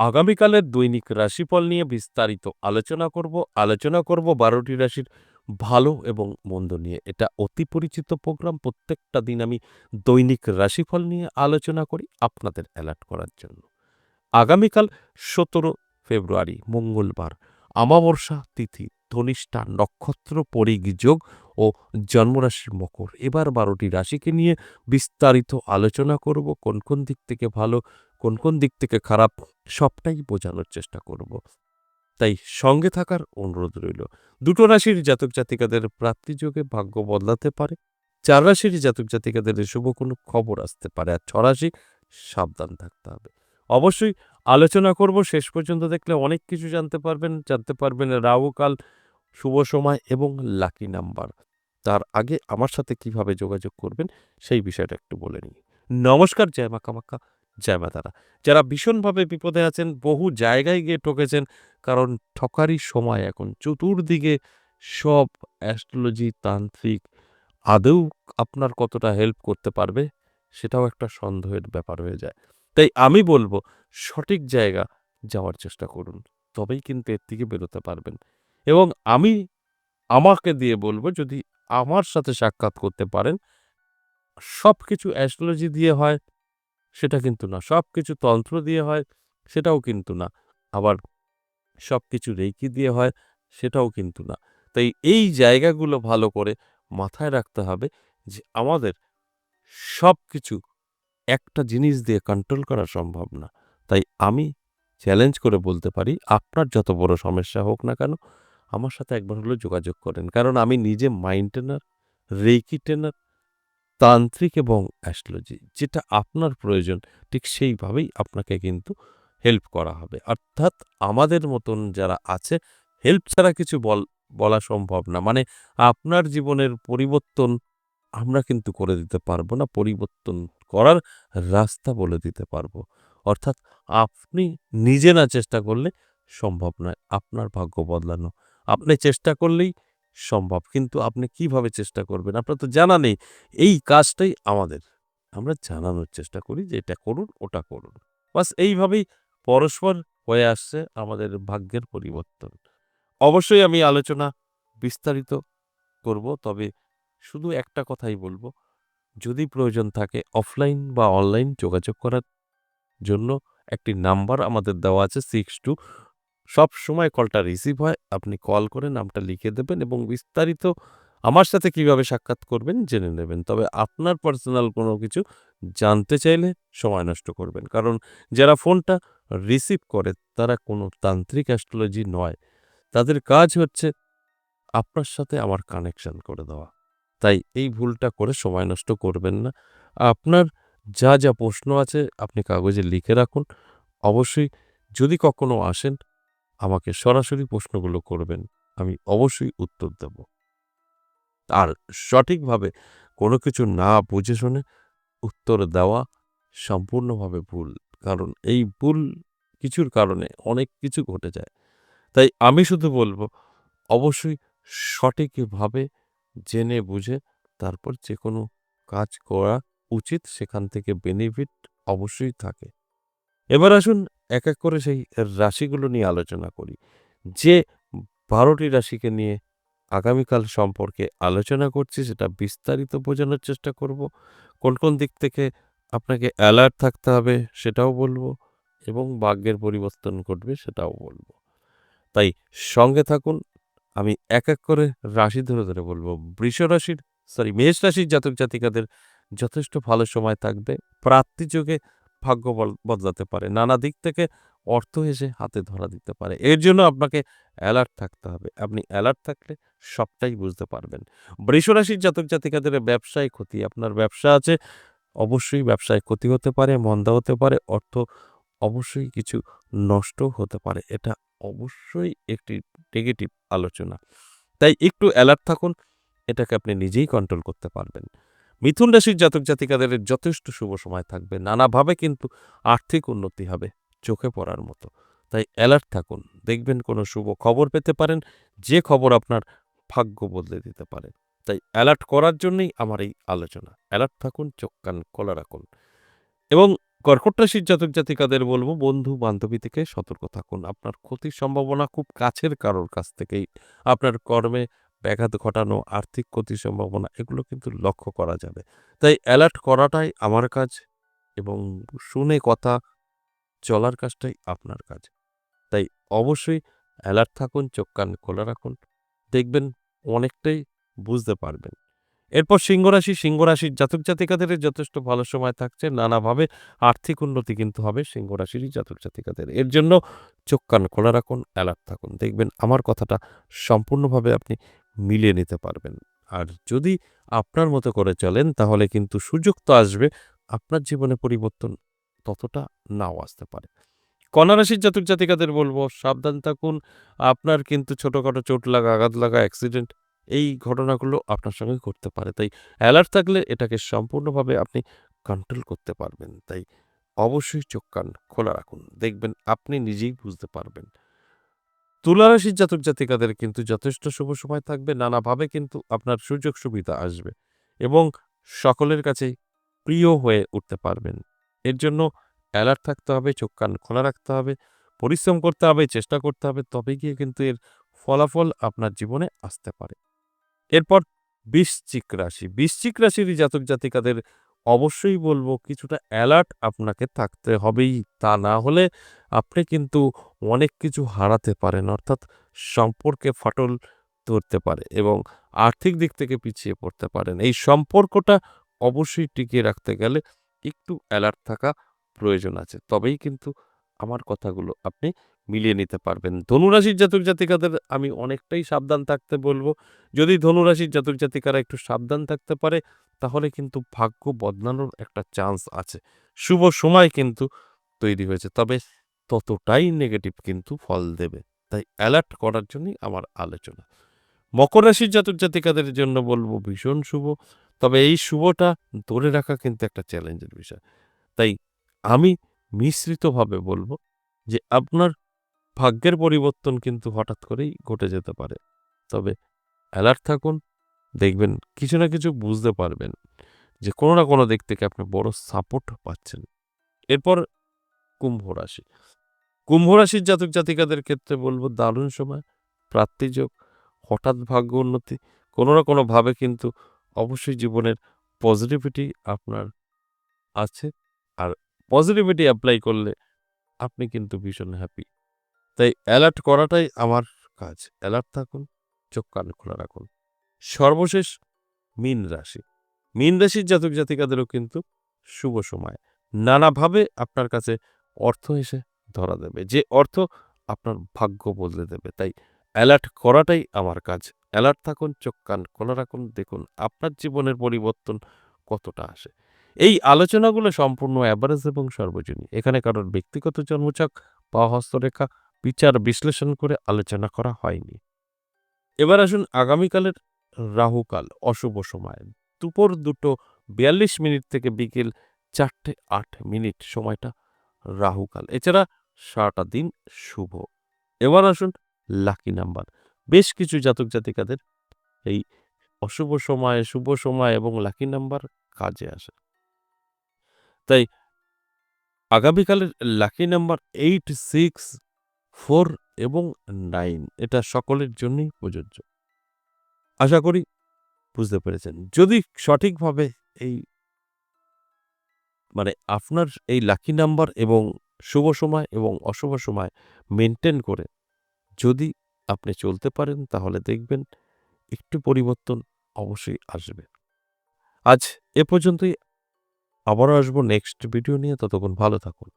আগামীকালের দৈনিক রাশিফল নিয়ে বিস্তারিত আলোচনা করব 12টি রাশির ভালো এবং মন্দ নিয়ে। এটা অতি পরিচিত প্রোগ্রাম। প্রত্যেকটা দিন আমি দৈনিক রাশিফল নিয়ে আলোচনা করি আপনাদের অ্যালার্ট করার জন্য। আগামীকাল 17 ফেব্রুয়ারি মঙ্গলবার, অমাবস্যা তিথি, ধনিষ্ঠা নক্ষত্র, পরিগ যোগ ও জন্মরাশি মকর। এবার 12টি রাশিকে নিয়ে বিস্তারিত আলোচনা করব। কোন কোন দিক থেকে ভালো, কোন কোন দিক থেকে খারাপ, সবটাই বোঝানোর চেষ্টা করব। তাই সঙ্গে থাকার অনুরোধ রইল। 2টো রাশির জাতক জাতিকাদের প্রাপ্তিযোগে ভাগ্য বদলাতে পারে। 4 রাশির জাতক জাতিকাদের শুভ কোনো খবর আসতে পারে। আর 6 রাশি সাবধান থাকতে হবে। অবশ্যই আলোচনা করব। শেষ পর্যন্ত দেখলে অনেক কিছু জানতে পারবেন রাহুকাল, শুভ সময় এবং লাকি নাম্বার। তার আগে আমার সাথে কিভাবে যোগাযোগ করবেন সেই বিষয়টা একটু বলে নিই। নমস্কার, জয় মা কামাখ্যা, জয় মা তারা। যারা ভীষণভাবে বিপদে আছেন, বহু জায়গায় গিয়ে ঠকেছেন, কারণ ঠকারই সময় এখন। চতুর্দিকে সব অ্যাস্ট্রোলজি, তান্ত্রিক আদৌ আপনার কতটা হেল্প করতে পারবে সেটাও একটা সন্দেহের ব্যাপার হয়ে যায়। তাই আমি বলব সঠিক জায়গা যাওয়ার চেষ্টা করুন, তবেই কিন্তু এর থেকে বেরোতে পারবেন। এবং আমি আমাকে দিয়ে বলব, যদি আমার সাথে সাক্ষাৎ করতে পারেন, সবকিছু অ্যাস্ট্রোলজি দিয়ে হয় সেটা কিন্তু না, সবকিছু তন্ত্র দিয়ে হয় সেটাও কিন্তু না, আবার সবকিছু রেকি দিয়ে হয় সেটাও কিন্তু না। তাই এই জায়গাগুলো ভালো করে মাথায় রাখতে হবে যে আমাদের সবকিছু একটা জিনিস দিয়ে কন্ট্রোল করা সম্ভব না। তাই আমি চ্যালেঞ্জ করে বলতে পারি, আপনার যত বড় সমস্যা হোক না কেন, আমার সাথে একবার হলেও যোগাযোগ করেন। কারণ আমি নিজে মাইন্ড ট্রেনার, রেকি ট্রেনার, তান্ত্রিক এবং অ্যাস্ট্রোলজি। যেটা আপনার প্রয়োজন ঠিক সেইভাবেই আপনাকে কিন্তু হেল্প করা হবে। অর্থাৎ আমাদের মতন যারা আছে, হেল্প ছাড়া কিছু বলা সম্ভব না। মানে আপনার জীবনের পরিবর্তন আমরা কিন্তু করে দিতে পারবো না। পরিবর্তন করার রাস্তা বলে দিতে পারবো। অর্থাৎ আপনি নিজে না চেষ্টা করলে সম্ভব নয় আপনার ভাগ্য বদলানো। আপনি চেষ্টা করলেই সম্ভব। কিন্তু আপনি কিভাবে চেষ্টা করবেন? আপনার তো জানা নেই। এই কাজটাই আমাদের। আমরা জানানোর চেষ্টা করি যে এটা করুন, ওটা করুন। বাস এইভাবেই পরস্পর হয়ে আসছে আমাদের ভাগ্যের পরিবর্তন। অবশ্যই আমি আলোচনা বিস্তারিত করব। তবে শুধু একটা কথাই বলব, যদি প্রয়োজন থাকে অফলাইন বা অনলাইন যোগাযোগ করার জন্য একটি নাম্বার আমাদের দেওয়া আছে 62। সবসময় কলটা রিসিভ হয়। আপনি কল করে নামটা লিখে দেবেন এবং বিস্তারিত আমার সাথে কিভাবে সাক্ষাৎ করবেন জেনে নেবেন। তবে আপনার পার্সোনাল কোনো কিছু জানতে চাইলে সময় নষ্ট করবেন। কারণ যারা ফোনটা রিসিভ করে তারা কোনো তান্ত্রিক অ্যাস্ট্রোলজি নয়। তাদের কাজ হচ্ছে আপনার সাথে আমার কানেকশন করে দেওয়া। তাই এই ভুলটা করে সময় নষ্ট করবেন না। আপনার যা প্রশ্ন আছে আপনি কাগজে লিখে রাখুন। অবশ্যই যদি কখনো আসেন, আমাকে সরাসরি প্রশ্নগুলো করবেন। আমি অবশ্যই উত্তর দেব। আর সঠিকভাবে কোনো কিছু না বুঝে শুনে উত্তর দেওয়া সম্পূর্ণভাবে ভুল। কারণ এই ভুল কিছুর কারণে অনেক কিছু ঘটে যায়। তাই আমি শুধু বলব, অবশ্যই সঠিকভাবে জেনে বুঝে তারপর যেকোনো কাজ করা উচিত। সেখান থেকে বেনিফিট অবশ্যই থাকে। এবার আসুন এক এক করে সেই রাশিগুলো নিয়ে আলোচনা করি। যে 12টি রাশিকে নিয়ে আগামীকাল সম্পর্কে আলোচনা করছি সেটা বিস্তারিত বোঝানোর চেষ্টা করব। কোন কোন দিক থেকে আপনাকে অ্যালার্ট থাকতে হবে সেটাও বলব এবং ভাগ্যের পরিবর্তন ঘটবে সেটাও বলব। তাই সঙ্গে থাকুন। আমি এক এক করে রাশি ধরে বলবো। মেষ রাশির জাতক জাতিকাদের যথেষ্ট ভালো সময় থাকবে। প্রাপ্তিযোগে ভাগ্য বদলাতে পারে। নানা দিক থেকে অর্থ এসে হাতে ধরা দিতে পারে। এর জন্য আপনাকে অ্যালার্ট থাকতে হবে। আপনি অ্যালার্ট থাকলে সবটাই বুঝতে পারবেন। বৃষ রাশির জাতক জাতিকাদের ব্যবসায় ক্ষতি। আপনার ব্যবসা আছে, অবশ্যই ব্যবসায় ক্ষতি হতে পারে, মন্দা হতে পারে, অর্থ অবশ্যই কিছু নষ্ট হতে পারে। এটা অবশ্যই একটি নেগেটিভ আলোচনা। তাই একটু অ্যালার্ট থাকুন। এটাকে আপনি নিজেই কন্ট্রোল করতে পারবেন। মিথুন রাশির জাতক জাতিকাদের যথেষ্ট শুভ সময় থাকবে। নানাভাবে কিন্তু আর্থিক উন্নতি হবে চোখে পড়ার মতো। তাই অ্যালার্ট থাকুন। দেখবেন কোনো শুভ খবর পেতে পারেন, যে খবর আপনার ভাগ্য বদলে দিতে পারে। তাই অ্যালার্ট করার জন্যই আমার এই আলোচনা। অ্যালার্ট থাকুন, চোখ কান খোলা রাখুন। এবং কর্কট রাশির জাতক জাতিকাদের বলবো বন্ধু-বান্ধবী থেকে সতর্ক থাকুন। আপনার ক্ষতির সম্ভাবনা খুব কাছের কারোর কাছ থেকেই। আপনার কর্মে ব্যাঘাত ঘটানো, আর্থিক ক্ষতির সম্ভাবনা এগুলো কিন্তু লক্ষ্য করা যাবে। তাই অ্যালার্ট করাটাই আমার কাজ এবং শুনে কথা চলার কাজটাই আপনার কাজ। তাই অবশ্যই অ্যালার্ট থাকুন, চোখ কান খোলা রাখুন। দেখবেন অনেকটাই বুঝতে পারবেন। এরপর সিংহ রাশি, সিংহ রাশির জাতক জাতিকাদের যথেষ্ট ভালো সময় থাকছে। নানাভাবে আর্থিক উন্নতি কিন্তু হবে সিংহ রাশিরই জাতক জাতিকাদের। এর জন্য চোখ কান খোলা রাখুন, অ্যালার্ট থাকুন। দেখবেন আমার কথাটা সম্পূর্ণভাবে আপনি মিলিয়ে নিতে পারবেন। আর যদি আপনার মতো করে চলেন তাহলে কিন্তু সুযোগ তো আসবে, আপনার জীবনে পরিবর্তন ততটা নাও আসতে পারে। কন্যা রাশির জাতক জাতিকাদের বলবো সাবধান থাকুন। আপনার কিন্তু ছোটখাটো চোট লাগা, আঘাত লাগা, অ্যাক্সিডেন্ট এই ঘটনাগুলো আপনার সঙ্গে ঘটতে পারে। তাই অ্যালার্ট থাকলে এটাকে সম্পূর্ণভাবে আপনি কন্ট্রোল করতে পারবেন। তাই অবশ্যই চোখ কান খোলা রাখুন। দেখবেন আপনি নিজেই বুঝতে পারবেন। তুলা রাশির জাতক জাতিকাদের কিন্তু যথেষ্ট শুভ সময় থাকবে। নানাভাবে কিন্তু আপনার সুযোগ সুবিধা আসবে এবং সকলের কাছেই প্রিয় হয়ে উঠতে পারবেন। এর জন্য অ্যালার্ট থাকতে হবে, চোখ কান খোলা রাখতে হবে, পরিশ্রম করতে হবে, চেষ্টা করতে হবে। তবে গিয়ে কিন্তু এর ফলাফল আপনার জীবনে আসতে পারে। এরপর বৃশ্চিক রাশি। বৃশ্চিক রাশির জাতক জাতিকাদের অবশ্যই বলবো কিছুটা অ্যালার্ট আপনাকে থাকতে হবেই। তা না হলে আপনি কিন্তু অনেক কিছু হারাতে পারেন। অর্থাৎ সম্পর্কে ফাটল ধরতে পারে এবং আর্থিক দিক থেকে পিছিয়ে পড়তে পারেন। এই সম্পর্কটা অবশ্যই টিকিয়ে রাখতে গেলে একটু অ্যালার্ট থাকা প্রয়োজন আছে। তবেই কিন্তু আমার কথাগুলো আপনি মিলিয়ে নিতে পারবেন। ধনুরাশির জাতক জাতিকাদের আমি অনেকটাই সাবধান থাকতে বলবো। যদি ধনুরাশির জাতক জাতিকারা একটু সাবধান থাকতে পারে তাহলে কিন্তু ভাগ্য বদলানোর একটা চান্স আছে। শুভ সময় কিন্তু তৈরি হয়েছে। তবে ততটাই নেগেটিভ কিন্তু ফল দেবে। তাই অ্যালার্ট করার জন্যই আমার আলোচনা। মকর রাশির জাতক জাতিকাদের জন্য বলবো ভীষণ শুভ। তবে এই শুভটা ধরে রাখা কিন্তু একটা চ্যালেঞ্জের বিষয়। তাই আমি মিশ্রিতভাবে বলবো যে আপনার ভাগ্যের পরিবর্তন কিন্তু হঠাৎ করেই ঘটে যেতে পারে। তবে অ্যালার্ট থাকুন, দেখবেন কিছু না কিছু বুঝতে পারবেন যে কোনো না কোনো দিক থেকে আপনি বড় সাপোর্ট পাচ্ছেন। এরপর কুম্ভ রাশি। কুম্ভ রাশির জাতক জাতিকাদের ক্ষেত্রে বলব দারুণ সময়, প্রাপ্তিযোগ, হঠাৎ ভাগ্য উন্নতি, কোনো না কোনোভাবে কিন্তু অবশ্যই জীবনের পজিটিভিটি আপনার আছে। আর পজিটিভিটি এপ্লাই করলে আপনি কিন্তু ভীষণ হ্যাপি। তাই অ্যালার্ট করাটাই আমার কাজ। অ্যালার্ট থাকুন, চোখ কান খোলা রাখুন। সর্বশেষ মীন রাশি। মীন রাশির জাতক জাতিকাদেরও কিন্তু শুভ সময়। নানাভাবে আপনার কাছে অর্থ এসে ধরা দেবে। যে অর্থ আপনার ভাগ্য বদলে দেবে। তাই অ্যালার্ট করাটাই আমার কাজ। অ্যালার্ট থাকুন, চোখ কান খোলা রাখুন। দেখুন আপনার জীবনের পরিবর্তন কতটা আসে। এই আলোচনাগুলো সম্পূর্ণ এভারেজ এবং সর্বজনীন। এখানে কারোর ব্যক্তিগত জন্মছক বা হস্তরেখা বিচার বিশ্লেষণ করে আলোচনা করা হয়নি। এবার আসুন আগামীকালের রাহুকাল অশুভ সময়। দুপুর 2:42 থেকে বিকেল 4:08 সময়টা রাহুকাল। এছাড়া সারাটা দিন শুভ। এবার আসুন লাকি নাম্বার। বেশ কিছু জাতক জাতিকাদের এই অশুভ সময়, শুভ সময় এবং লাকি নাম্বার কাজে আসে। তাই আগামীকালের লাকি নাম্বার 8, 6, 4 এবং 9 এটা সকলের জন্যই প্রযোজ্য। আশা করি বুঝতে পেরেছেন। যদি সঠিকভাবে এই আপনার এই লাকি নাম্বার এবং শুভ সময় এবং অশুভ সময় মেইনটেইন করে যদি আপনি চলতে পারেন তাহলে দেখবেন একটু পরিবর্তন অবশ্যই আসবে। আজ এ পর্যন্তই। আবারও আসবো নেক্সট ভিডিও নিয়ে। ততক্ষণ ভালো থাকুন।